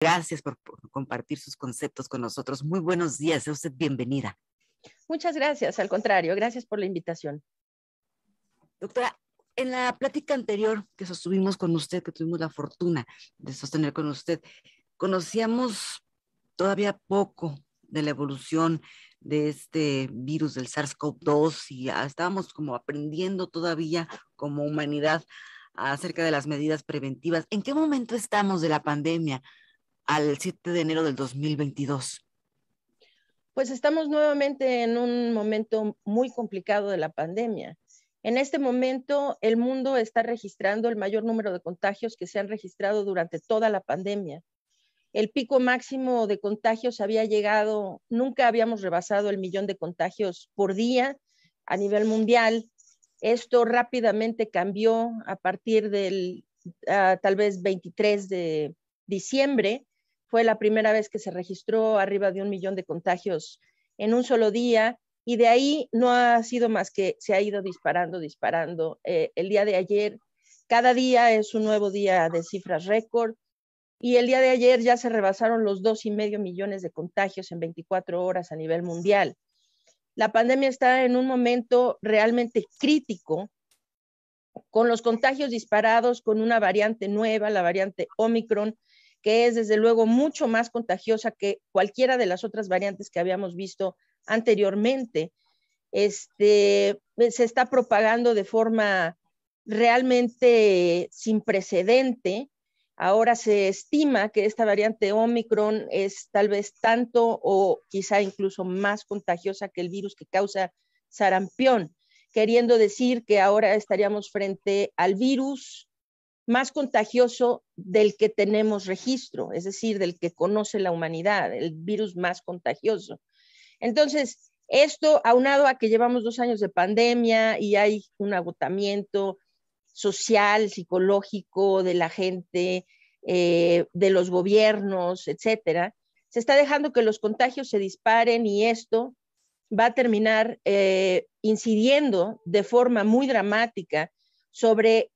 Gracias por compartir sus conceptos con nosotros. Muy buenos días, sea usted bienvenida. Muchas gracias, al contrario, gracias por la invitación. Doctora, en la plática anterior que sostuvimos con usted, que tuvimos la fortuna de sostener con usted, conocíamos todavía poco de la evolución de este virus del SARS-CoV-2 y estábamos como aprendiendo todavía como humanidad acerca de las medidas preventivas. ¿En qué momento estamos de la pandemia al 7 de enero del 2022? Pues estamos nuevamente en un momento muy complicado de la pandemia. En este momento, el mundo está registrando el mayor número de contagios que se han registrado durante toda la pandemia. El pico máximo de contagios había llegado, nunca habíamos rebasado el 1.000.000 de contagios por día a nivel mundial. Esto rápidamente cambió a partir del tal vez 23 de diciembre. Fue la primera vez que se registró arriba de 1.000.000 de contagios en un solo día, y de ahí no ha sido más que se ha ido disparando. El día de ayer, cada día es un nuevo día de cifras récord, y el día de ayer ya se rebasaron los 2.5 millones de contagios en 24 horas a nivel mundial. La pandemia está en un momento realmente crítico, con los contagios disparados, con una variante nueva, la variante Omicron, que es desde luego mucho más contagiosa que cualquiera de las otras variantes que habíamos visto anteriormente. Se está propagando de forma realmente sin precedente. Ahora se estima que esta variante Omicron es tal vez tanto o quizá incluso más contagiosa que el virus que causa sarampión, queriendo decir que ahora estaríamos frente al virus más contagioso del que tenemos registro, es decir, del que conoce la humanidad, el virus más contagioso. Entonces, esto aunado a que llevamos 2 años de pandemia y hay un agotamiento social, psicológico de la gente, de los gobiernos, etcétera, se está dejando que los contagios se disparen, y esto va a terminar incidiendo de forma muy dramática sobre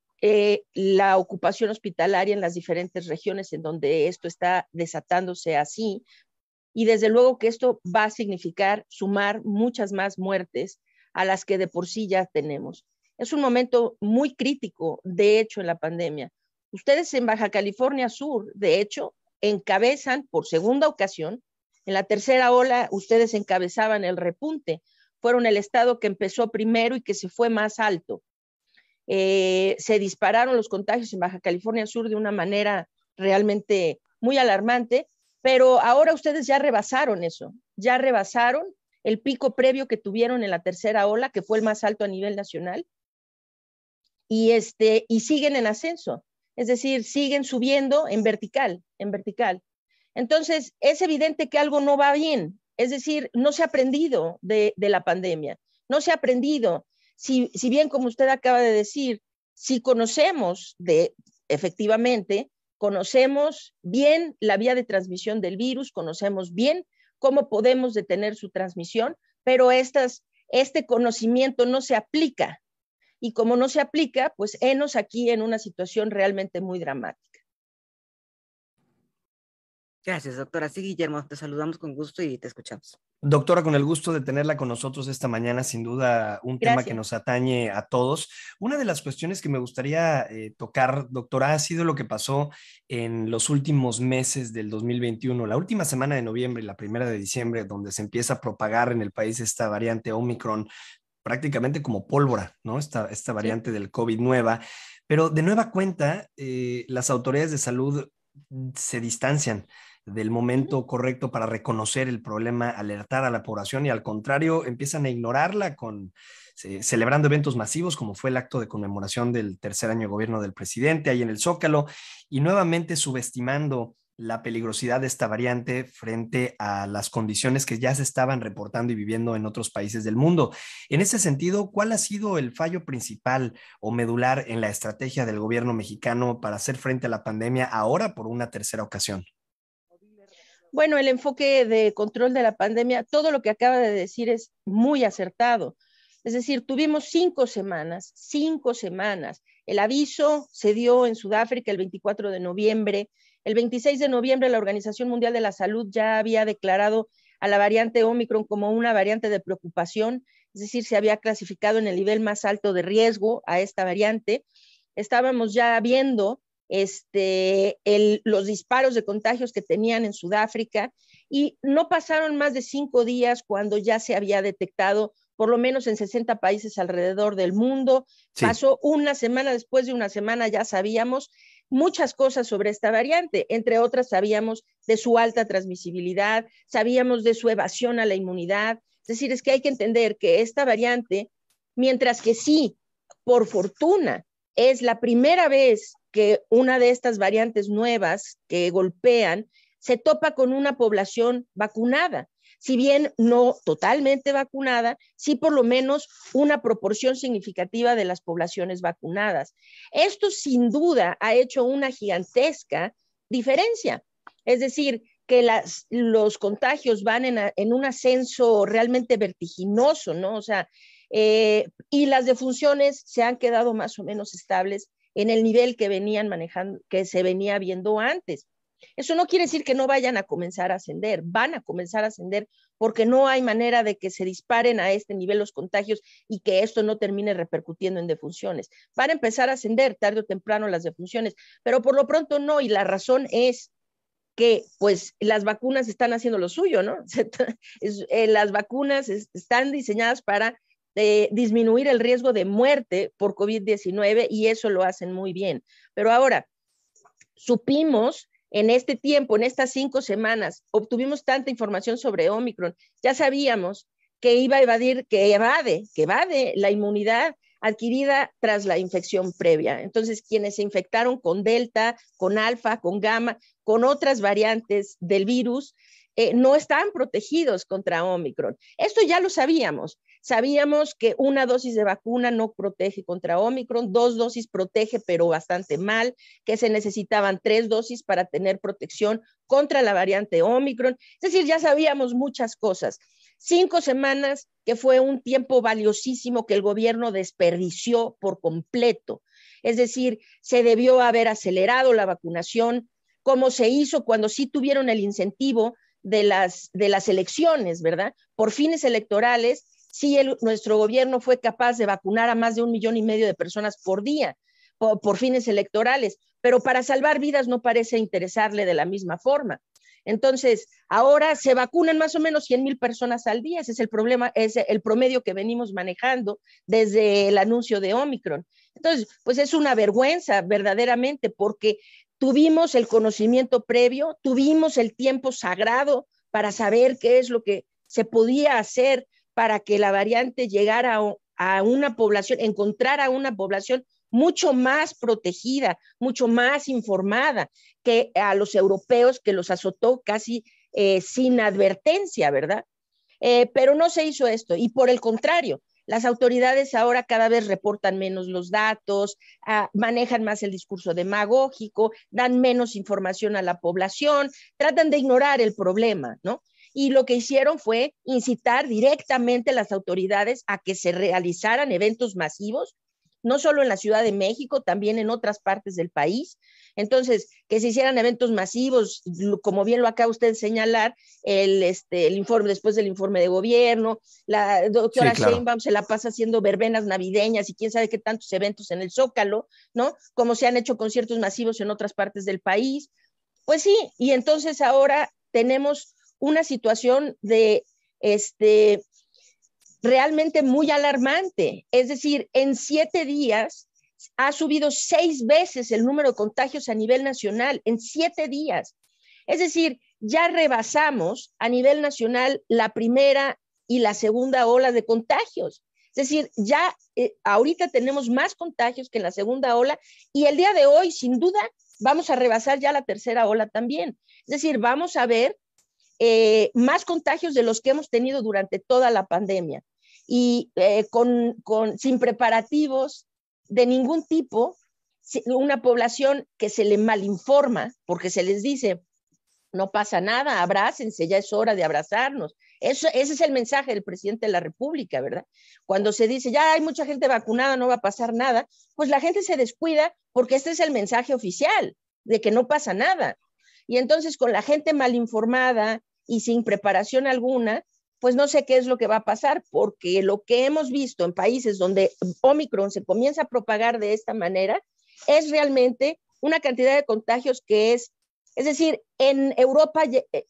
la ocupación hospitalaria en las diferentes regiones en donde esto está desatándose así. Y desde luego que esto va a significar sumar muchas más muertes a las que de por sí ya tenemos. Es un momento muy crítico, de hecho, en la pandemia. Ustedes en Baja California Sur, de hecho, encabezan por segunda ocasión. En la tercera ola, ustedes encabezaban el repunte. Fueron el estado que empezó primero y que se fue más alto. Se dispararon los contagios en Baja California Sur de una manera realmente muy alarmante, pero ahora ustedes ya rebasaron eso, ya rebasaron el pico previo que tuvieron en la tercera ola, que fue el más alto a nivel nacional, y siguen en ascenso, es decir, siguen subiendo en vertical, en vertical. Entonces, es evidente que algo no va bien, es decir, no se ha aprendido de la pandemia, no se ha aprendido. Si bien, como usted acaba de decir, si conocemos efectivamente, conocemos bien la vía de transmisión del virus, conocemos bien cómo podemos detener su transmisión, pero este conocimiento no se aplica. Y como no se aplica, pues henos aquí en una situación realmente muy dramática. Gracias, doctora. Sí, Guillermo, te saludamos con gusto y te escuchamos. Doctora, con el gusto de tenerla con nosotros esta mañana, sin duda un tema que nos atañe a todos. Una de las cuestiones que me gustaría tocar, doctora, ha sido lo que pasó en los últimos meses del 2021, la última semana de noviembre y la primera de diciembre, donde se empieza a propagar en el país esta variante Omicron, prácticamente como pólvora, ¿no? Esta variante del COVID nueva. Pero de nueva cuenta, las autoridades de salud se distancian del momento correcto para reconocer el problema, alertar a la población, y al contrario empiezan a ignorarla celebrando eventos masivos como fue el acto de conmemoración del tercer año de gobierno del presidente ahí en el Zócalo, y nuevamente subestimando la peligrosidad de esta variante frente a las condiciones que ya se estaban reportando y viviendo en otros países del mundo. En ese sentido, ¿cuál ha sido el fallo principal o medular en la estrategia del gobierno mexicano para hacer frente a la pandemia ahora por una tercera ocasión? Bueno, el enfoque de control de la pandemia, todo lo que acaba de decir es muy acertado. Es decir, tuvimos 5 semanas. El aviso se dio en Sudáfrica el 24 de noviembre, El 26 de noviembre la Organización Mundial de la Salud ya había declarado a la variante Omicron como una variante de preocupación, es decir, se había clasificado en el nivel más alto de riesgo a esta variante. Estábamos ya viendo los disparos de contagios que tenían en Sudáfrica y no pasaron más de 5 días cuando ya se había detectado por lo menos en 60 países alrededor del mundo. Sí. Pasó una semana, después de una semana ya sabíamos muchas cosas sobre esta variante, entre otras sabíamos de su alta transmisibilidad, sabíamos de su evasión a la inmunidad. Es decir, es que hay que entender que esta variante, mientras que sí, por fortuna, es la primera vez que una de estas variantes nuevas que golpean se topa con una población vacunada. Si bien no totalmente vacunada, sí por lo menos una proporción significativa de las poblaciones vacunadas. Esto sin duda ha hecho una gigantesca diferencia. Es decir, que los contagios van en un ascenso realmente vertiginoso, ¿no? O sea, y las defunciones se han quedado más o menos estables en el nivel que venían manejando, que se venía viendo antes. Eso no quiere decir que no vayan a comenzar a ascender, van a comenzar a ascender porque no hay manera de que se disparen a este nivel los contagios y que esto no termine repercutiendo en defunciones. Van a empezar a ascender tarde o temprano las defunciones, pero por lo pronto no, y la razón es que pues las vacunas están haciendo lo suyo, ¿no? Las vacunas están diseñadas para disminuir el riesgo de muerte por COVID-19 y eso lo hacen muy bien. Pero ahora, supimos en este tiempo, en estas 5 semanas, obtuvimos tanta información sobre Omicron, ya sabíamos que iba a evadir, que evade la inmunidad adquirida tras la infección previa. Entonces, quienes se infectaron con Delta, con Alfa, con Gamma, con otras variantes del virus, no están protegidos contra Omicron. Esto ya lo sabíamos. Sabíamos que una dosis de vacuna no protege contra Omicron, 2 dosis protege, pero bastante mal, que se necesitaban 3 dosis para tener protección contra la variante Omicron. Es decir, ya sabíamos muchas cosas. 5 semanas que fue un tiempo valiosísimo que el gobierno desperdició por completo. Es decir, se debió haber acelerado la vacunación, como se hizo cuando sí tuvieron el incentivo de las elecciones, ¿verdad? Por fines electorales, sí nuestro gobierno fue capaz de vacunar a más de 1,5 millones de personas por día, por fines electorales, pero para salvar vidas no parece interesarle de la misma forma. Entonces, ahora se vacunan más o menos 100,000 personas al día. Ese es el problema, es el promedio que venimos manejando desde el anuncio de Omicron. Entonces, pues es una vergüenza verdaderamente porque tuvimos el conocimiento previo, tuvimos el tiempo sagrado para saber qué es lo que se podía hacer para que la variante llegara a una población, encontrara una población mucho más protegida, mucho más informada que a los europeos que los azotó casi sin advertencia, ¿verdad? Pero no se hizo esto y por el contrario, las autoridades ahora cada vez reportan menos los datos, manejan más el discurso demagógico, dan menos información a la población, tratan de ignorar el problema, ¿no? Y lo que hicieron fue incitar directamente a las autoridades a que se realizaran eventos masivos, no solo en la Ciudad de México, también en otras partes del país. Entonces, que se hicieran eventos masivos, como bien lo acaba usted de señalar, el informe, después del informe de gobierno, la doctora Sheinbaum se la pasa haciendo verbenas navideñas y quién sabe qué tantos eventos en el Zócalo, ¿no? Como se han hecho conciertos masivos en otras partes del país. Pues sí, y entonces ahora tenemos una situación de realmente muy alarmante. Es decir, en 7 días ha subido 6 veces el número de contagios a nivel nacional, en 7 días. Es decir, ya rebasamos a nivel nacional la primera y la segunda ola de contagios. Es decir, ya ahorita tenemos más contagios que en la segunda ola y el día de hoy, sin duda, vamos a rebasar ya la tercera ola también. Es decir, vamos a ver más contagios de los que hemos tenido durante toda la pandemia y sin preparativos de ningún tipo, una población que se le malinforma porque se les dice no pasa nada, abrácense, ya es hora de abrazarnos. Ese es el mensaje del presidente de la República, ¿verdad? Cuando se dice ya hay mucha gente vacunada, no va a pasar nada, pues la gente se descuida porque este es el mensaje oficial de que no pasa nada. Y entonces con la gente mal informada y sin preparación alguna, pues no sé qué es lo que va a pasar, porque lo que hemos visto en países donde Omicron se comienza a propagar de esta manera es realmente una cantidad de contagios que es decir, en Europa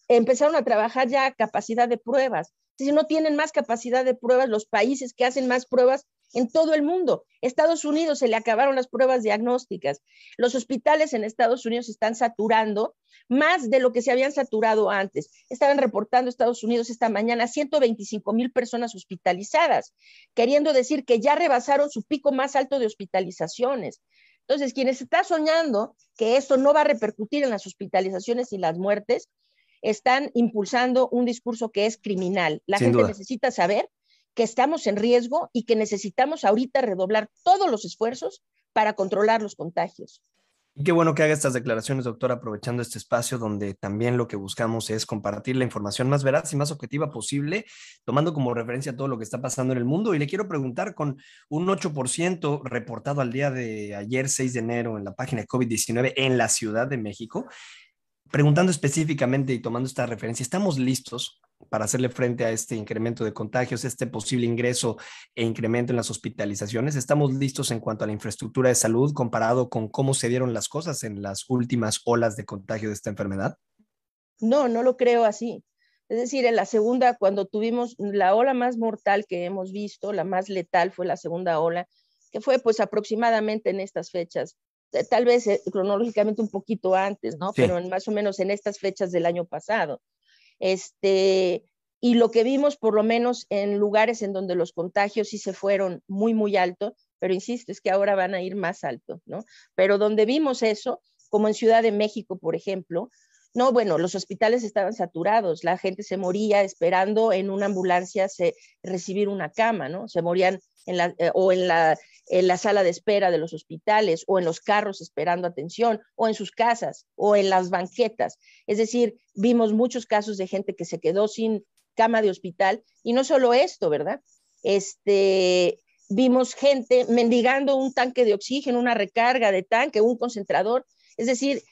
empezaron a trabajar ya capacidad de pruebas. Si no tienen más capacidad de pruebas los países que hacen más pruebas en todo el mundo. Estados Unidos se le acabaron las pruebas diagnósticas. Los hospitales en Estados Unidos están saturando más de lo que se habían saturado antes. Estaban reportando Estados Unidos esta mañana 125,000 personas hospitalizadas, queriendo decir que ya rebasaron su pico más alto de hospitalizaciones. Entonces, quienes están soñando que esto no va a repercutir en las hospitalizaciones y las muertes, están impulsando un discurso que es criminal. La gente necesita saber que estamos en riesgo y que necesitamos ahorita redoblar todos los esfuerzos para controlar los contagios. Y qué bueno que haga estas declaraciones, doctora, aprovechando este espacio donde también lo que buscamos es compartir la información más veraz y más objetiva posible, tomando como referencia todo lo que está pasando en el mundo. Y le quiero preguntar, con un 8% reportado al día de ayer, 6 de enero, en la página de COVID-19 en la Ciudad de México, preguntando específicamente y tomando esta referencia, ¿estamos listos para hacerle frente a este incremento de contagios, este posible ingreso e incremento en las hospitalizaciones? ¿Estamos listos en cuanto a la infraestructura de salud comparado con cómo se dieron las cosas en las últimas olas de contagio de esta enfermedad? No, no lo creo así. Es decir, en la segunda, cuando tuvimos la ola más mortal que hemos visto, la más letal fue la segunda ola, que fue pues aproximadamente en estas fechas, tal vez cronológicamente un poquito antes, ¿no? Sí. Pero más o menos en estas fechas del año pasado. Y lo que vimos por lo menos en lugares en donde los contagios sí se fueron muy, muy alto, pero insisto, es que ahora van a ir más alto, ¿no? Pero donde vimos eso, como en Ciudad de México, por ejemplo, no, bueno, los hospitales estaban saturados, la gente se moría esperando en una ambulancia recibir una cama, ¿no? Se morían en la sala de espera de los hospitales, o en los carros esperando atención, o en sus casas, o en las banquetas. Es decir, vimos muchos casos de gente que se quedó sin cama de hospital, y no solo esto, ¿verdad? Vimos gente mendigando un tanque de oxígeno, una recarga de tanque, un concentrador. Es decir,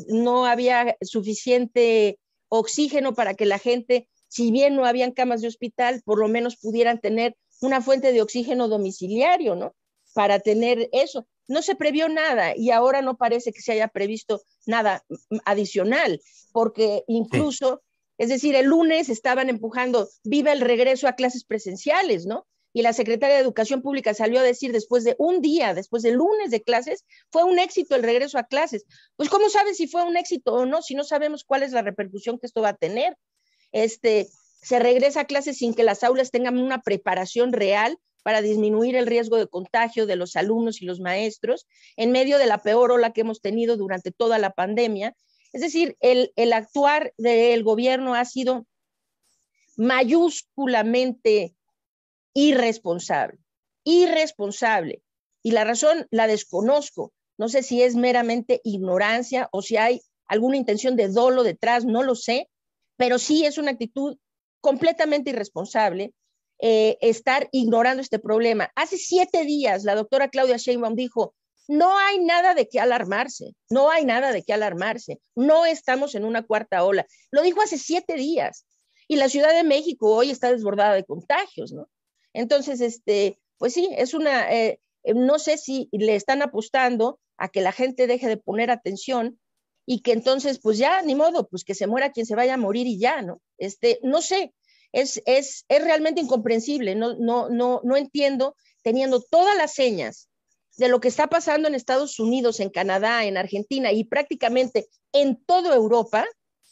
no había suficiente oxígeno para que la gente, si bien no habían camas de hospital, por lo menos pudieran tener una fuente de oxígeno domiciliario, ¿no? Para tener eso. No se previó nada, y ahora no parece que se haya previsto nada adicional, porque incluso, es decir, el lunes estaban empujando viva el regreso a clases presenciales, ¿no? Y la secretaria de Educación Pública salió a decir después de un día, después del lunes de clases, fue un éxito el regreso a clases. Pues ¿cómo sabes si fue un éxito o no, si no sabemos cuál es la repercusión que esto va a tener? Se regresa a clases sin que las aulas tengan una preparación real para disminuir el riesgo de contagio de los alumnos y los maestros en medio de la peor ola que hemos tenido durante toda la pandemia. Es decir, el actuar del gobierno ha sido mayúsculamente irresponsable. Y la razón la desconozco. No sé si es meramente ignorancia o si hay alguna intención de dolo detrás, no lo sé, pero sí es una actitud completamente irresponsable estar ignorando este problema. Hace 7 días la doctora Claudia Sheinbaum dijo, no hay nada de qué alarmarse, no estamos en una cuarta ola. Lo dijo hace 7 días. Y la Ciudad de México hoy está desbordada de contagios, ¿no? Entonces, pues sí, no sé si le están apostando a que la gente deje de poner atención y que entonces, pues ya, ni modo, pues que se muera quien se vaya a morir y ya, ¿no? No sé, es realmente incomprensible, no entiendo, teniendo todas las señas de lo que está pasando en Estados Unidos, en Canadá, en Argentina y prácticamente en toda Europa.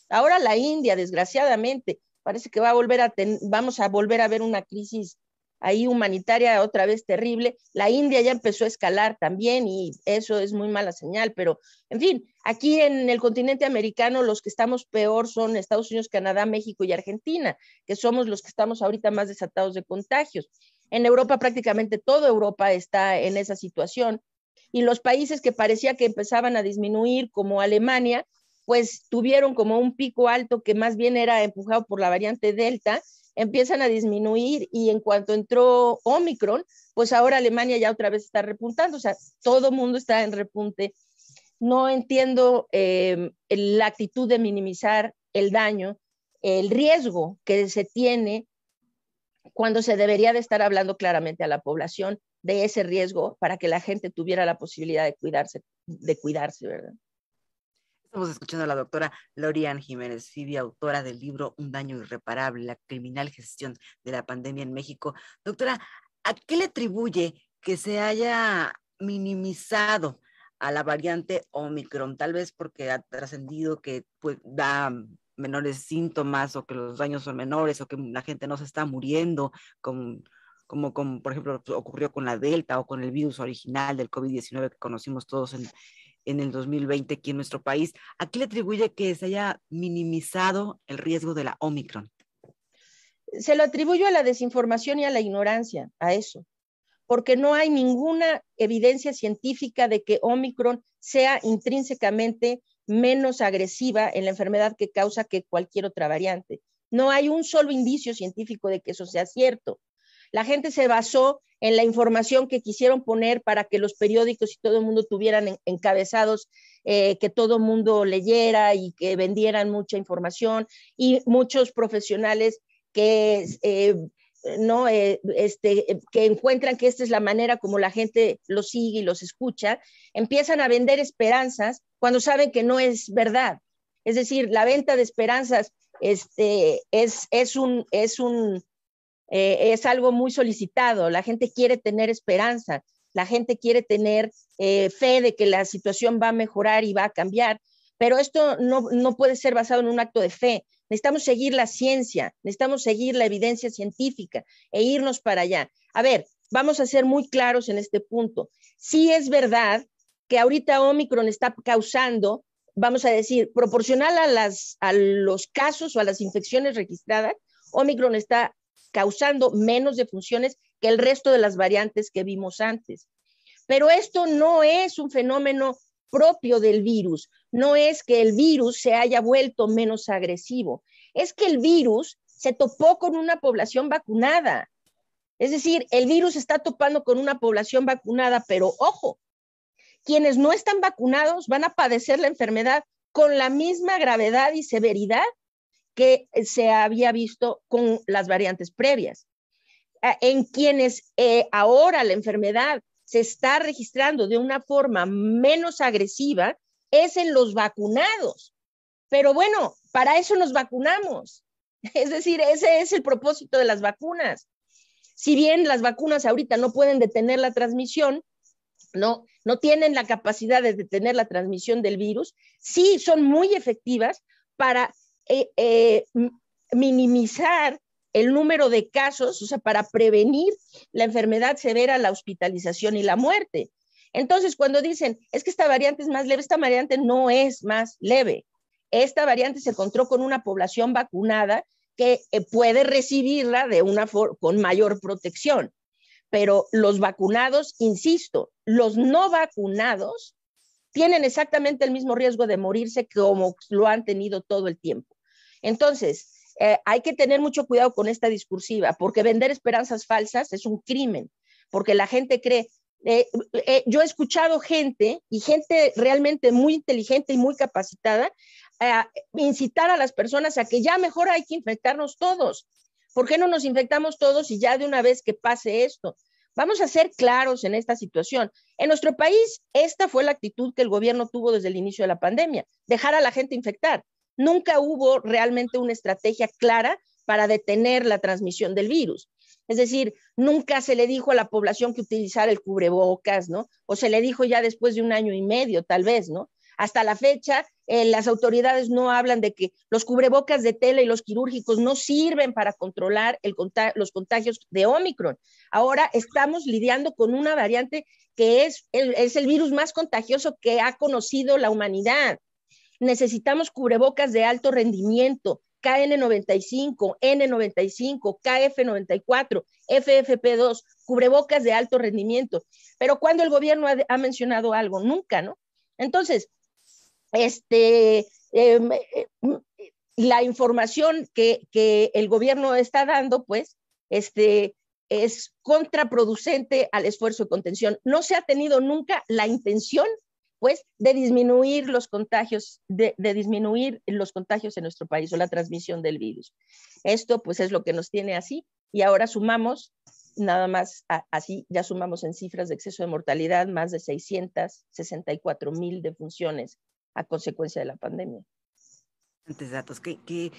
Ahora la India, desgraciadamente, parece que vamos a volver a ver una crisis ahí humanitaria otra vez terrible. La India ya empezó a escalar también y eso es muy mala señal, pero en fin, aquí en el continente americano los que estamos peor son Estados Unidos, Canadá, México y Argentina, que somos los que estamos ahorita más desatados de contagios. En Europa prácticamente toda Europa está en esa situación y los países que parecía que empezaban a disminuir como Alemania, pues tuvieron como un pico alto que más bien era empujado por la variante Delta, empiezan a disminuir y en cuanto entró Omicron, pues ahora Alemania ya otra vez está repuntando, o sea, todo mundo está en repunte. no entiendo la actitud de minimizar el daño, el riesgo que se tiene cuando se debería de estar hablando claramente a la población de ese riesgo para que la gente tuviera la posibilidad de cuidarse, ¿verdad? Estamos escuchando a la doctora Lori-Ann Jiménez Fibi, autora del libro Un daño irreparable, la criminal gestión de la pandemia en México. Doctora, ¿a qué le atribuye que se haya minimizado a la variante Omicron? Tal vez porque ha trascendido que pues, da menores síntomas o que los daños son menores o que la gente no se está muriendo como por ejemplo ocurrió con la Delta o con el virus original del COVID-19 que conocimos todos en el 2020 aquí en nuestro país. ¿A qué le atribuye que se haya minimizado el riesgo de la Omicron? Se lo atribuyo a la desinformación y a la ignorancia, a eso, porque no hay ninguna evidencia científica de que Omicron sea intrínsecamente menos agresiva en la enfermedad que causa que cualquier otra variante. No hay un solo indicio científico de que eso sea cierto. La gente se basó en la información que quisieron poner para que los periódicos y todo el mundo tuvieran encabezados, que todo el mundo leyera y que vendieran mucha información, y muchos profesionales que, que encuentran que esta es la manera como la gente los sigue y los escucha, empiezan a vender esperanzas cuando saben que no es verdad. Es decir, la venta de esperanzas es algo muy solicitado. La gente quiere tener esperanza, la gente quiere tener fe de que la situación va a mejorar y va a cambiar, pero esto no puede ser basado en un acto de fe. Necesitamos seguir la ciencia, necesitamos seguir la evidencia científica e irnos para allá. A ver, vamos a ser muy claros en este punto. Sí es verdad que ahorita Omicron está causando, vamos a decir, proporcional a los casos o a las infecciones registradas, Omicron está causando menos defunciones que el resto de las variantes que vimos antes. Pero esto no es un fenómeno propio del virus, no es que el virus se haya vuelto menos agresivo, es que el virus se topó con una población vacunada. Es decir, el virus está topando con una población vacunada, pero ojo, quienes no están vacunados van a padecer la enfermedad con la misma gravedad y severidad que se había visto con las variantes previas. En quienes ahora la enfermedad se está registrando de una forma menos agresiva es en los vacunados. Pero bueno, para eso nos vacunamos. Es decir, ese es el propósito de las vacunas. Si bien las vacunas ahorita no pueden detener la transmisión, no tienen la capacidad de detener la transmisión del virus, sí son muy efectivas para minimizar el número de casos, o sea, para prevenir la enfermedad severa, la hospitalización y la muerte. Entonces, cuando dicen, es que esta variante es más leve, esta variante no es más leve. Esta variante se encontró con una población vacunada que puede recibirla con mayor protección. Pero los vacunados, insisto, los no vacunados tienen exactamente el mismo riesgo de morirse como lo han tenido todo el tiempo. Entonces, hay que tener mucho cuidado con esta discursiva, porque vender esperanzas falsas es un crimen, porque la gente cree. Yo he escuchado gente, y gente realmente muy inteligente y muy capacitada, incitar a las personas a que ya mejor hay que infectarnos todos. ¿Por qué no nos infectamos todos y ya de una vez que pase esto? Vamos a ser claros en esta situación. En nuestro país, esta fue la actitud que el gobierno tuvo desde el inicio de la pandemia, dejar a la gente infectar. Nunca hubo realmente una estrategia clara para detener la transmisión del virus. Es decir, nunca se le dijo a la población que utilizara el cubrebocas, ¿no? O se le dijo ya después de 1 año y medio, tal vez, ¿no? Hasta la fecha, las autoridades no hablan de que los cubrebocas de tela y los quirúrgicos no sirven para controlar los contagios de Omicron. Ahora estamos lidiando con una variante que es el virus más contagioso que ha conocido la humanidad. Necesitamos cubrebocas de alto rendimiento, KN95, N95, KF94, FFP2, cubrebocas de alto rendimiento. Pero ¿cuándo el gobierno ha mencionado algo? Nunca, ¿no? Entonces, la información que el gobierno está dando, pues, es contraproducente al esfuerzo de contención. No se ha tenido nunca la intención pues de disminuir los contagios, de disminuir los contagios en nuestro país o la transmisión del virus. Esto pues es lo que nos tiene así, y ahora sumamos, nada más así, ya sumamos en cifras de exceso de mortalidad más de 664,000 defunciones a consecuencia de la pandemia. Datos, qué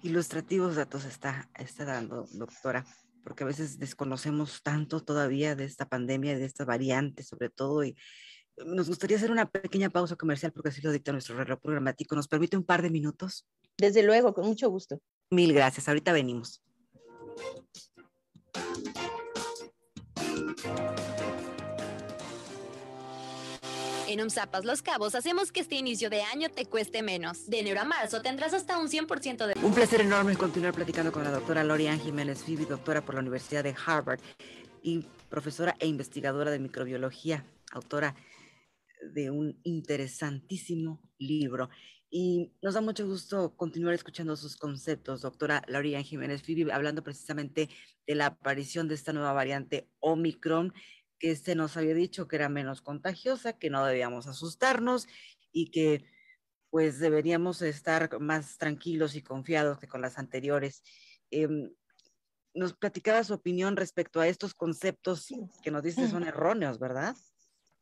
ilustrativos datos está dando, doctora, porque a veces desconocemos tanto todavía de esta pandemia, de esta variante sobre todo, y nos gustaría hacer una pequeña pausa comercial porque así lo dicta nuestro reloj programático. ¿Nos permite un par de minutos? Desde luego, con mucho gusto. Mil gracias, ahorita venimos. En UMSAPAS Los Cabos hacemos que este inicio de año te cueste menos. De enero a marzo tendrás hasta un 100% de... Un placer enorme continuar platicando con la doctora Lori-Ann Jiménez Fibi, doctora por la Universidad de Harvard y profesora e investigadora de microbiología, autora de un interesantísimo libro. Y nos da mucho gusto continuar escuchando sus conceptos, doctora Lori-Ann Jiménez Fibi, hablando precisamente de la aparición de esta nueva variante Omicron, que nos había dicho que era menos contagiosa, que no debíamos asustarnos y que pues deberíamos estar más tranquilos y confiados que con las anteriores. Nos platicaba su opinión respecto a estos conceptos que nos dice son erróneos, ¿verdad?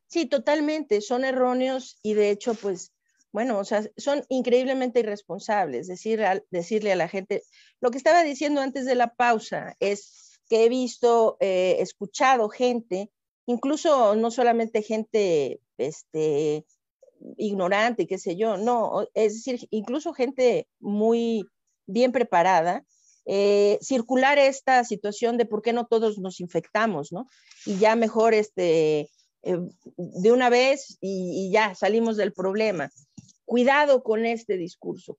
Sí, totalmente, son erróneos y de hecho, pues, bueno, o sea, son increíblemente irresponsables. Decirle a la gente, lo que estaba diciendo antes de la pausa es que he visto, escuchado gente, incluso no solamente gente ignorante, qué sé yo, no, es decir, incluso gente muy bien preparada, circular esta situación de por qué no todos nos infectamos, ¿no? Y ya mejor de una vez y ya salimos del problema. Cuidado con este discurso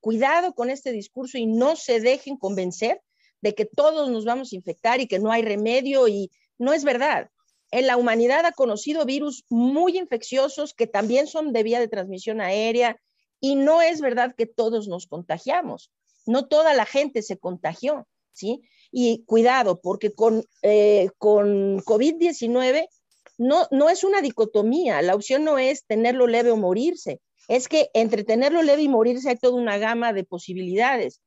y no se dejen convencer de que todos nos vamos a infectar y que no hay remedio, y no es verdad. En la humanidad ha conocido virus muy infecciosos que también son de vía de transmisión aérea, y no es verdad que todos nos contagiamos. No toda la gente se contagió, ¿sí? Y cuidado, porque con COVID-19 no es una dicotomía. La opción no es tenerlo leve o morirse. Es que entre tenerlo leve y morirse hay toda una gama de posibilidades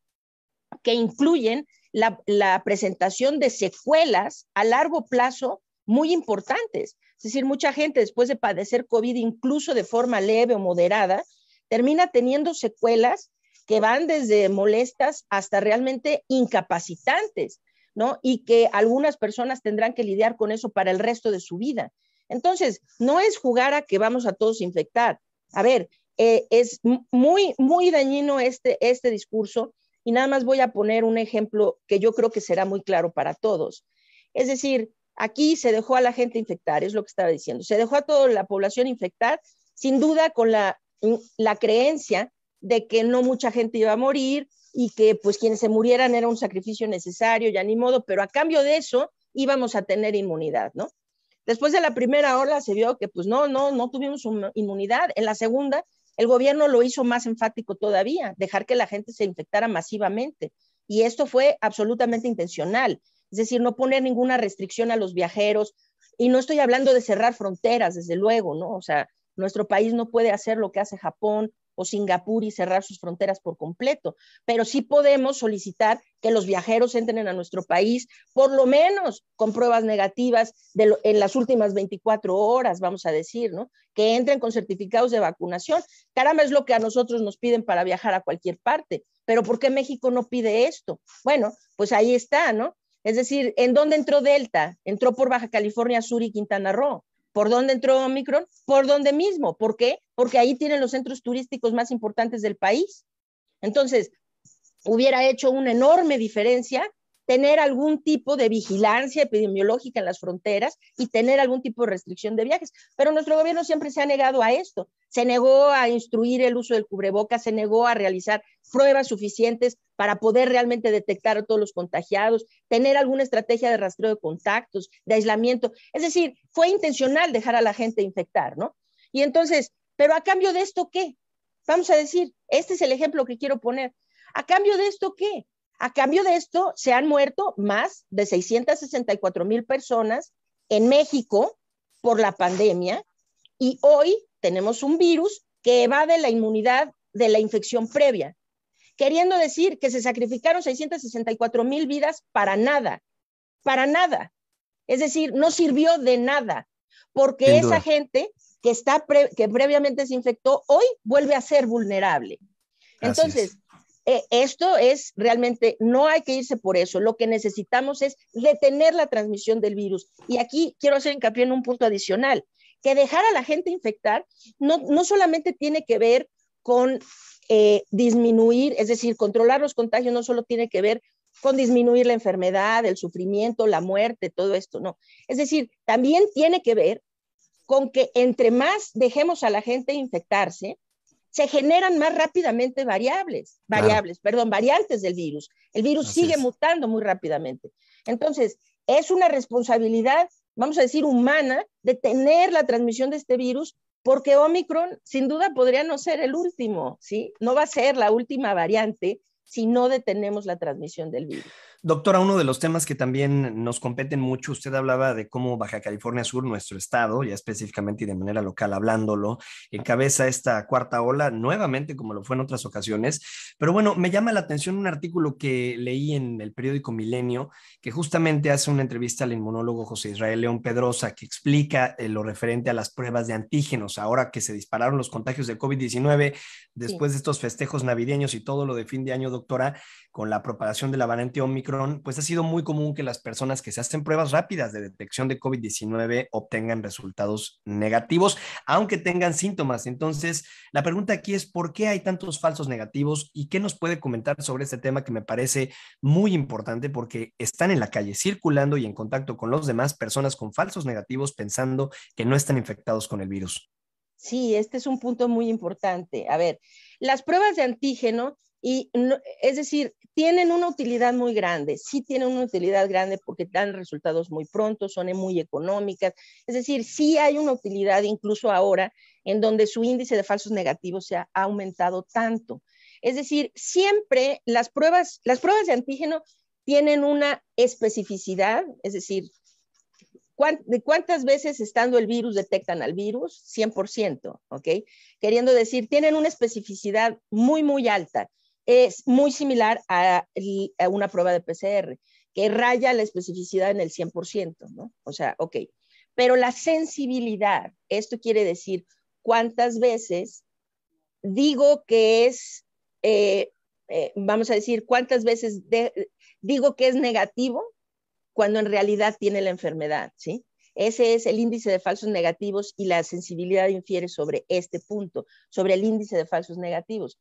que incluyen la presentación de secuelas a largo plazo muy importantes. Es decir, mucha gente después de padecer COVID, incluso de forma leve o moderada, termina teniendo secuelas que van desde molestas hasta realmente incapacitantes, ¿no? Y que algunas personas tendrán que lidiar con eso para el resto de su vida. Entonces, no es jugar a que vamos a todos infectar. A ver, es muy, muy dañino este discurso, y nada más voy a poner un ejemplo que yo creo que será muy claro para todos. Es decir, aquí se dejó a la gente infectar, es lo que estaba diciendo. Se dejó a toda la población infectar, sin duda con la creencia de que no mucha gente iba a morir y que pues quienes se murieran era un sacrificio necesario, ya ni modo, pero a cambio de eso íbamos a tener inmunidad, ¿no? Después de la primera ola se vio que pues no tuvimos inmunidad. En la segunda, el gobierno lo hizo más enfático todavía, dejar que la gente se infectara masivamente. Y esto fue absolutamente intencional. Es decir, no poner ninguna restricción a los viajeros. Y no estoy hablando de cerrar fronteras, desde luego, ¿no? O sea, nuestro país no puede hacer lo que hace Japón o Singapur y cerrar sus fronteras por completo, pero sí podemos solicitar que los viajeros entren a nuestro país, por lo menos con pruebas negativas en las últimas 24 horas, vamos a decir, ¿no? Que entren con certificados de vacunación. Caramba, es lo que a nosotros nos piden para viajar a cualquier parte, pero ¿por qué México no pide esto? Bueno, pues ahí está, ¿no? Es decir, ¿en dónde entró Delta? Entró por Baja California Sur y Quintana Roo. ¿Por dónde entró Omicron? Por donde mismo. ¿Por qué? Porque ahí tienen los centros turísticos más importantes del país. Entonces, hubiera hecho una enorme diferencia tener algún tipo de vigilancia epidemiológica en las fronteras y tener algún tipo de restricción de viajes. Pero nuestro gobierno siempre se ha negado a esto. Se negó a instruir el uso del cubrebocas, se negó a realizar pruebas suficientes para poder realmente detectar a todos los contagiados, tener alguna estrategia de rastreo de contactos, de aislamiento. Es decir, fue intencional dejar a la gente infectar, ¿no? Y entonces, ¿pero a cambio de esto qué? Vamos a decir, este es el ejemplo que quiero poner. ¿A cambio de esto qué? A cambio de esto se han muerto más de 664,000 personas en México por la pandemia, y hoy tenemos un virus que evade la inmunidad de la infección previa, queriendo decir que se sacrificaron 664,000 vidas para nada. Es decir, no sirvió de nada, porque esa gente que previamente se infectó, hoy vuelve a ser vulnerable. Entonces, esto es realmente, no hay que irse por eso. Lo que necesitamos es detener la transmisión del virus. Y aquí quiero hacer hincapié en un punto adicional, que dejar a la gente infectar no solamente tiene que ver con disminuir, es decir, controlar los contagios no solo tiene que ver con disminuir la enfermedad, el sufrimiento, la muerte, todo esto, no. Es decir, también tiene que ver con que entre más dejemos a la gente infectarse, se generan más rápidamente variantes del virus. El virus sigue mutando muy rápidamente. Entonces, es una responsabilidad, vamos a decir, humana, detener la transmisión de este virus, porque Omicron sin duda podría no ser el último, ¿sí? No va a ser la última variante si no detenemos la transmisión del virus. Doctora, uno de los temas que también nos competen mucho, usted hablaba de cómo Baja California Sur, nuestro estado, ya específicamente y de manera local hablándolo, encabeza esta cuarta ola, nuevamente como lo fue en otras ocasiones. Pero bueno, me llama la atención un artículo que leí en el periódico Milenio, que justamente hace una entrevista al inmunólogo José Israel León Pedrosa, que explica lo referente a las pruebas de antígenos, ahora que se dispararon los contagios de COVID-19, después de estos festejos navideños y todo lo de fin de año, doctora, con la propagación de la variante Omicron, pues ha sido muy común que las personas que se hacen pruebas rápidas de detección de COVID-19 obtengan resultados negativos, aunque tengan síntomas. Entonces, la pregunta aquí es, ¿por qué hay tantos falsos negativos? ¿Y qué nos puede comentar sobre este tema que me parece muy importante porque están en la calle circulando y en contacto con los demás personas con falsos negativos pensando que no están infectados con el virus? Sí, este es un punto muy importante. A ver, las pruebas de antígeno, es decir, tienen una utilidad muy grande, sí tienen una utilidad grande porque dan resultados muy pronto, son muy económicas, es decir, sí hay una utilidad incluso ahora en donde su índice de falsos negativos se ha aumentado tanto. Es decir, siempre las pruebas de antígeno tienen una especificidad, es decir, ¿de cuántas veces estando el virus detectan al virus? 100%, ¿ok? Queriendo decir, tienen una especificidad muy, muy alta. Es muy similar a una prueba de PCR, que raya la especificidad en el 100%, ¿no? O sea, ok. Pero la sensibilidad, esto quiere decir cuántas veces digo que es, vamos a decir, cuántas veces digo que es negativo cuando en realidad tiene la enfermedad, ¿sí? Ese es el índice de falsos negativos y la sensibilidad infiere sobre este punto, sobre el índice de falsos negativos.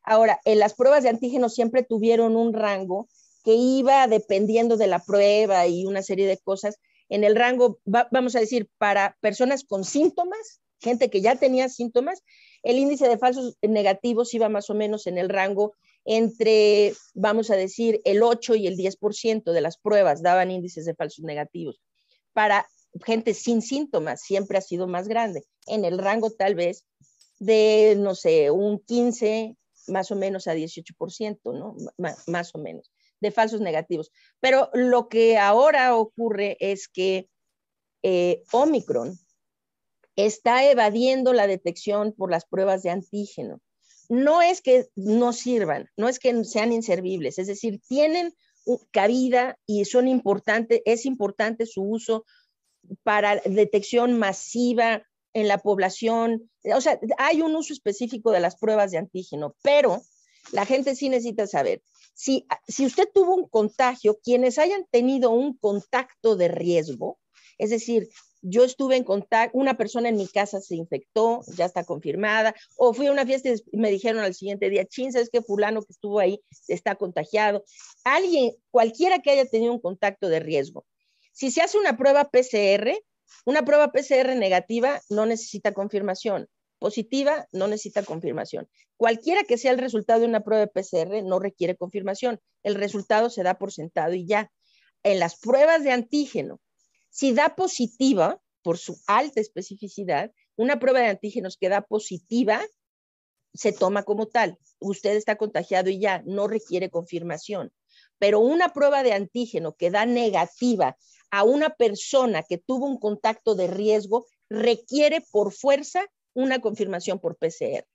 Ahora, las pruebas de antígenos siempre tuvieron un rango que iba dependiendo de la prueba y una serie de cosas. En el rango, vamos a decir, para personas con síntomas, gente que ya tenía síntomas, el índice de falsos negativos iba más o menos en el rango entre, vamos a decir, el 8 y el 10% de las pruebas daban índices de falsos negativos. Para gente sin síntomas siempre ha sido más grande, en el rango tal vez de, no sé, un 15 más o menos a 18%, ¿no? Más o menos, de falsos negativos. Pero lo que ahora ocurre es que Omicron está evadiendo la detección por las pruebas de antígeno. No es que no sirvan, no es que sean inservibles, es decir, tienen cabida y son importantes, es importante su uso para detección masiva en la población. O sea, hay un uso específico de las pruebas de antígeno, pero la gente sí necesita saber, si usted tuvo un contagio, quienes hayan tenido un contacto de riesgo, es decir, yo estuve en contacto, una persona en mi casa se infectó, ya está confirmada, o fui a una fiesta y me dijeron al siguiente día, chin, ¿sabes qué? Fulano que estuvo ahí está contagiado. Alguien, cualquiera que haya tenido un contacto de riesgo. Si se hace una prueba PCR negativa no necesita confirmación, positiva no necesita confirmación. Cualquiera que sea el resultado de una prueba de PCR no requiere confirmación, el resultado se da por sentado y ya. En las pruebas de antígeno, si da positiva, por su alta especificidad, una prueba de antígenos que da positiva, se toma como tal. Usted está contagiado y ya, no requiere confirmación. Pero una prueba de antígeno que da negativa a una persona que tuvo un contacto de riesgo, requiere por fuerza una confirmación por PCR.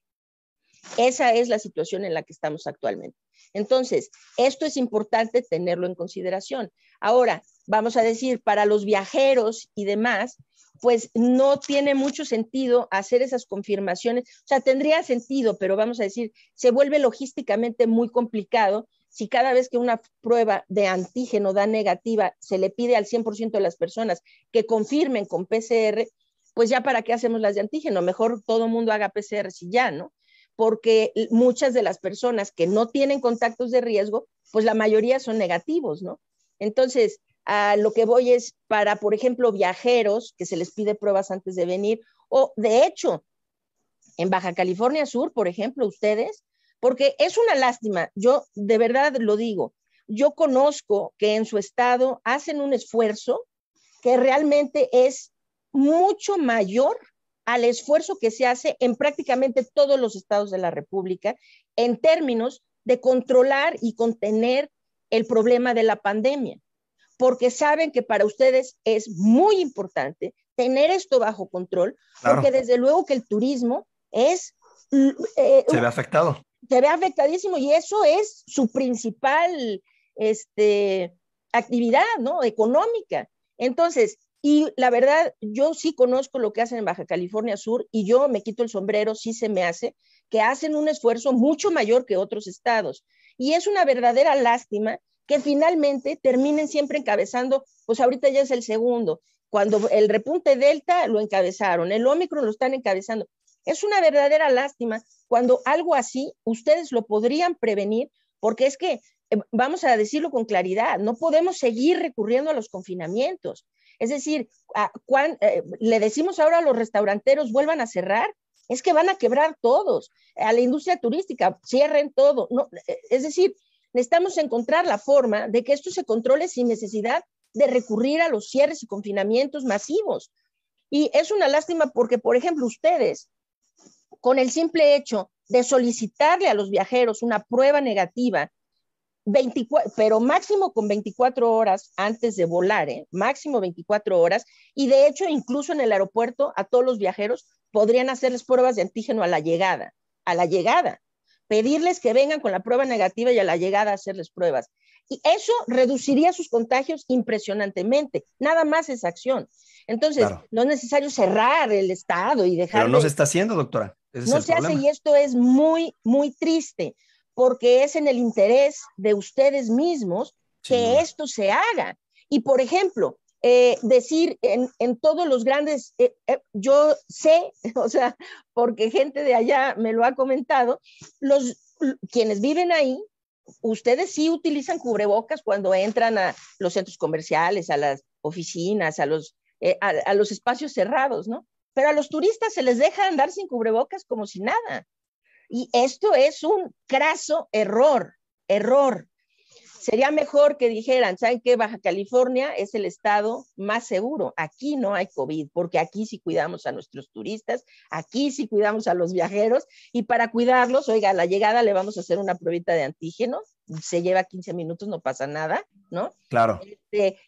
Esa es la situación en la que estamos actualmente. Entonces, esto es importante tenerlo en consideración. Ahora, vamos a decir, para los viajeros y demás, pues no tiene mucho sentido hacer esas confirmaciones. O sea, tendría sentido, pero vamos a decir, se vuelve logísticamente muy complicado si cada vez que una prueba de antígeno da negativa, se le pide al 100% de las personas que confirmen con PCR, pues ya para qué hacemos las de antígeno, mejor todo el mundo haga PCR si ya, ¿no? Porque muchas de las personas que no tienen contactos de riesgo, pues la mayoría son negativos, ¿no? Entonces, a lo que voy es para, por ejemplo, viajeros que se les pide pruebas antes de venir, o de hecho, en Baja California Sur, por ejemplo, ustedes, porque es una lástima, yo de verdad lo digo, yo conozco que en su estado hacen un esfuerzo que realmente es mucho mayor al esfuerzo que se hace en prácticamente todos los estados de la República en términos de controlar y contener el problema de la pandemia, porque saben que para ustedes es muy importante tener esto bajo control, porque desde luego que el turismo es... se ve afectado. Se ve afectadísimo y eso es su principal actividad, ¿no? Económica. Entonces, y la verdad, yo sí conozco lo que hacen en Baja California Sur y yo me quito el sombrero, sí se me hace, que hacen un esfuerzo mucho mayor que otros estados. Y es una verdadera lástima que finalmente terminen siempre encabezando, pues ahorita ya es el segundo, cuando el repunte Delta lo encabezaron, el Ómicron lo están encabezando. Es una verdadera lástima cuando algo así ustedes lo podrían prevenir, porque es que, vamos a decirlo con claridad, no podemos seguir recurriendo a los confinamientos. Es decir, le decimos ahora a los restauranteros vuelvan a cerrar, es que van a quebrar todos, a la industria turística, cierren todo. No, es decir, necesitamos encontrar la forma de que esto se controle sin necesidad de recurrir a los cierres y confinamientos masivos. Y es una lástima porque, por ejemplo, ustedes, con el simple hecho de solicitarle a los viajeros una prueba negativa, pero máximo con 24 horas antes de volar, máximo 24 horas, y de hecho incluso en el aeropuerto a todos los viajeros podrían hacerles pruebas de antígeno a la llegada, pedirles que vengan con la prueba negativa y a la llegada hacerles pruebas. Y eso reduciría sus contagios impresionantemente, nada más esa acción. Entonces, no es necesario cerrar el estado y dejar. Pero no se está haciendo, doctora. No se hace y esto es muy, muy triste, porque es en el interés de ustedes mismos que esto se haga. Y, por ejemplo, decir en todos los grandes, yo sé, o sea, porque gente de allá me lo ha comentado, quienes viven ahí, ustedes sí utilizan cubrebocas cuando entran a los centros comerciales, a las oficinas, a los espacios cerrados, ¿no? Pero a los turistas se les deja andar sin cubrebocas como si nada. Y esto es un craso error. Sería mejor que dijeran, ¿saben qué? Baja California es el estado más seguro. Aquí no hay COVID, porque aquí sí cuidamos a nuestros turistas, aquí sí cuidamos a los viajeros, y para cuidarlos, oiga, a la llegada le vamos a hacer una pruebita de antígeno, se lleva 15 minutos, no pasa nada, ¿no? Claro.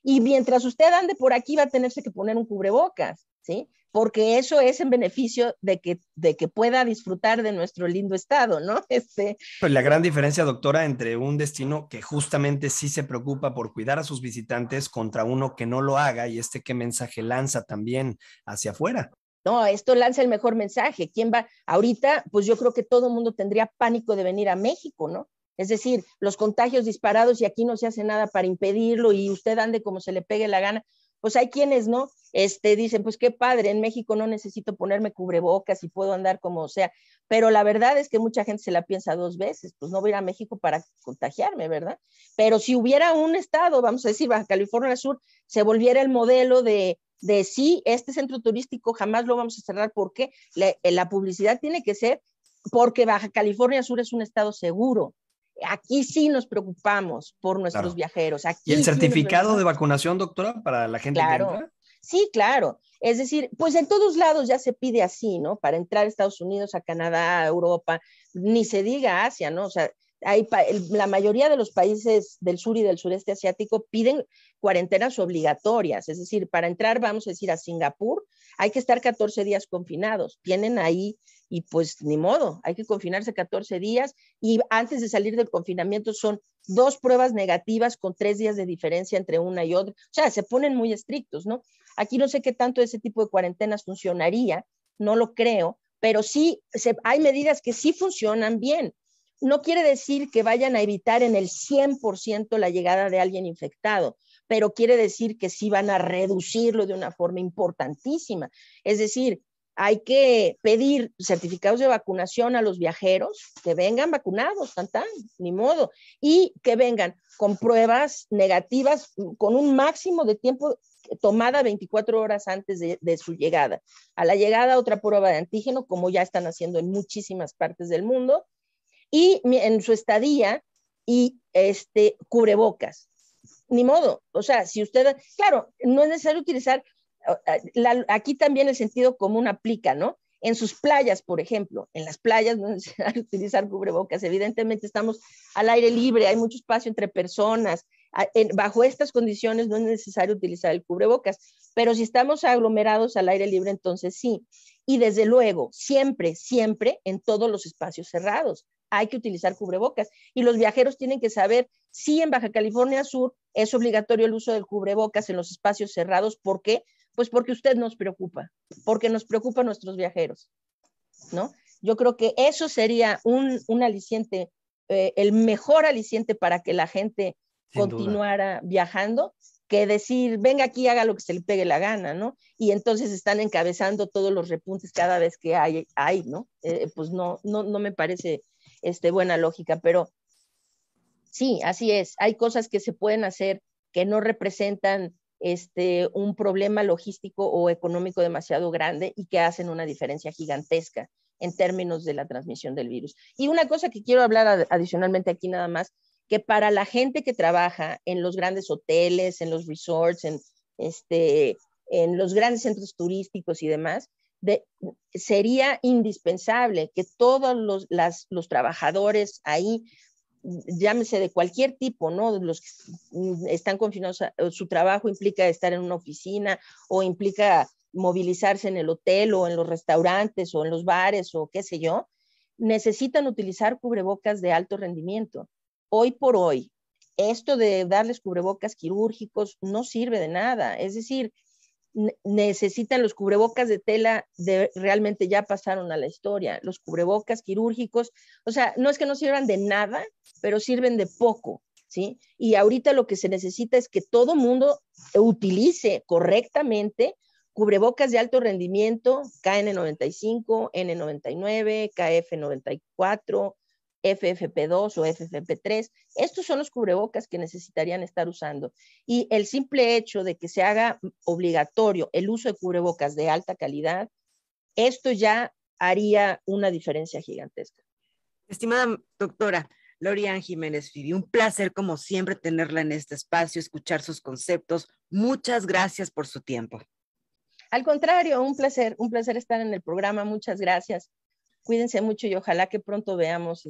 Y mientras usted ande por aquí va a tenerse que poner un cubrebocas, ¿sí? Porque eso es en beneficio de que pueda disfrutar de nuestro lindo estado, ¿no? Pues la gran diferencia, doctora, entre un destino que justamente sí se preocupa por cuidar a sus visitantes contra uno que no lo haga, y qué mensaje lanza también hacia afuera. No, esto lanza el mejor mensaje. ¿Quién va? Ahorita, pues yo creo que todo el mundo tendría pánico de venir a México, ¿no? Es decir, los contagios disparados y aquí no se hace nada para impedirlo y usted ande como se le pegue la gana. Pues hay quienes no, dicen, pues qué padre, en México no necesito ponerme cubrebocas y puedo andar como sea, pero la verdad es que mucha gente se la piensa dos veces, pues no voy a ir a México para contagiarme, ¿verdad? Pero si hubiera un estado, vamos a decir, Baja California Sur, se volviera el modelo de sí, este centro turístico jamás lo vamos a cerrar, porque la publicidad tiene que ser porque Baja California Sur es un estado seguro. Aquí sí nos preocupamos por nuestros viajeros. Aquí ¿Y el certificado de vacunación, doctora, para la gente que entra? Sí, claro. Es decir, pues en todos lados ya se pide así, ¿no? Para entrar a Estados Unidos, a Canadá, a Europa, ni se diga Asia, ¿no? O sea, la mayoría de los países del sur y del sureste asiático piden cuarentenas obligatorias, es decir, para entrar, vamos a decir, a Singapur, hay que estar 14 días confinados, tienen ahí, y pues ni modo, hay que confinarse 14 días, y antes de salir del confinamiento son 2 pruebas negativas con 3 días de diferencia entre una y otra, o sea, se ponen muy estrictos, ¿no? Aquí no sé qué tanto ese tipo de cuarentenas funcionaría, no lo creo, pero sí, hay medidas que sí funcionan bien. No quiere decir que vayan a evitar en el 100% la llegada de alguien infectado, pero quiere decir que sí van a reducirlo de una forma importantísima. Es decir, hay que pedir certificados de vacunación a los viajeros, que vengan vacunados, ni modo, y que vengan con pruebas negativas con un máximo de tiempo tomada 24 horas antes de su llegada. A la llegada, otra prueba de antígeno, como ya están haciendo en muchísimas partes del mundo, y en su estadía, y cubrebocas. Ni modo, o sea, si usted, claro, no es necesario utilizar, aquí también el sentido común aplica, ¿no? En sus playas, por ejemplo, en las playas no es necesario utilizar cubrebocas, evidentemente estamos al aire libre, hay mucho espacio entre personas, bajo estas condiciones no es necesario utilizar el cubrebocas, pero si estamos aglomerados al aire libre, entonces sí. Y desde luego, siempre, siempre en todos los espacios cerrados hay que utilizar cubrebocas. Y los viajeros tienen que saber si en Baja California Sur es obligatorio el uso del cubrebocas en los espacios cerrados. ¿Por qué? Pues porque usted nos preocupa, porque nos preocupan nuestros viajeros, ¿no? Yo creo que eso sería un aliciente, el mejor aliciente para que la gente continuara viajando, que decir, venga aquí, haga lo que se le pegue la gana, ¿no? Y entonces están encabezando todos los repuntes cada vez que hay, ¿no? Pues no me parece buena lógica, pero sí, así es. Hay cosas que se pueden hacer que no representan un problema logístico o económico demasiado grande y que hacen una diferencia gigantesca en términos de la transmisión del virus. Y una cosa que quiero hablar adicionalmente aquí nada más, que para la gente que trabaja en los grandes hoteles, en los resorts, en los grandes centros turísticos y demás, sería indispensable que todos los trabajadores ahí, llámese de cualquier tipo, ¿no? Los que están confinados, su trabajo implica estar en una oficina o implica movilizarse en el hotel o en los restaurantes o en los bares o qué sé yo, necesitan utilizar cubrebocas de alto rendimiento. Hoy por hoy, esto de darles cubrebocas quirúrgicos no sirve de nada. Es decir, necesitan los cubrebocas de tela, realmente ya pasaron a la historia. Los cubrebocas quirúrgicos, o sea, no es que no sirvan de nada, pero sirven de poco, ¿sí? Y ahorita lo que se necesita es que todo mundo utilice correctamente cubrebocas de alto rendimiento, KN95, N99, KF94, FFP2 o FFP3. Estos son los cubrebocas que necesitarían estar usando. Y el simple hecho de que se haga obligatorio el uso de cubrebocas de alta calidad, esto ya haría una diferencia gigantesca. Estimada doctora Lori-Ann Jiménez Fibi, un placer como siempre tenerla en este espacio, escuchar sus conceptos. Muchas gracias por su tiempo. Al contrario, un placer estar en el programa. Muchas gracias. Cuídense mucho y ojalá que pronto veamos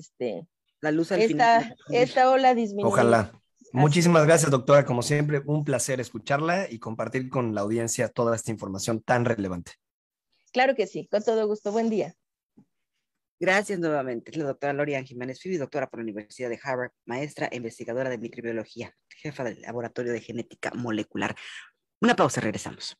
la luz al final. Esta ola disminuye. Ojalá. Muchísimas gracias, doctora. Como siempre, un placer escucharla y compartir con la audiencia toda esta información tan relevante. Claro que sí, con todo gusto. Buen día. Gracias nuevamente. La doctora Lori-Ann Jiménez Fibi, doctora por la Universidad de Harvard, maestra e investigadora de microbiología, jefa del Laboratorio de Genética Molecular. Una pausa, regresamos.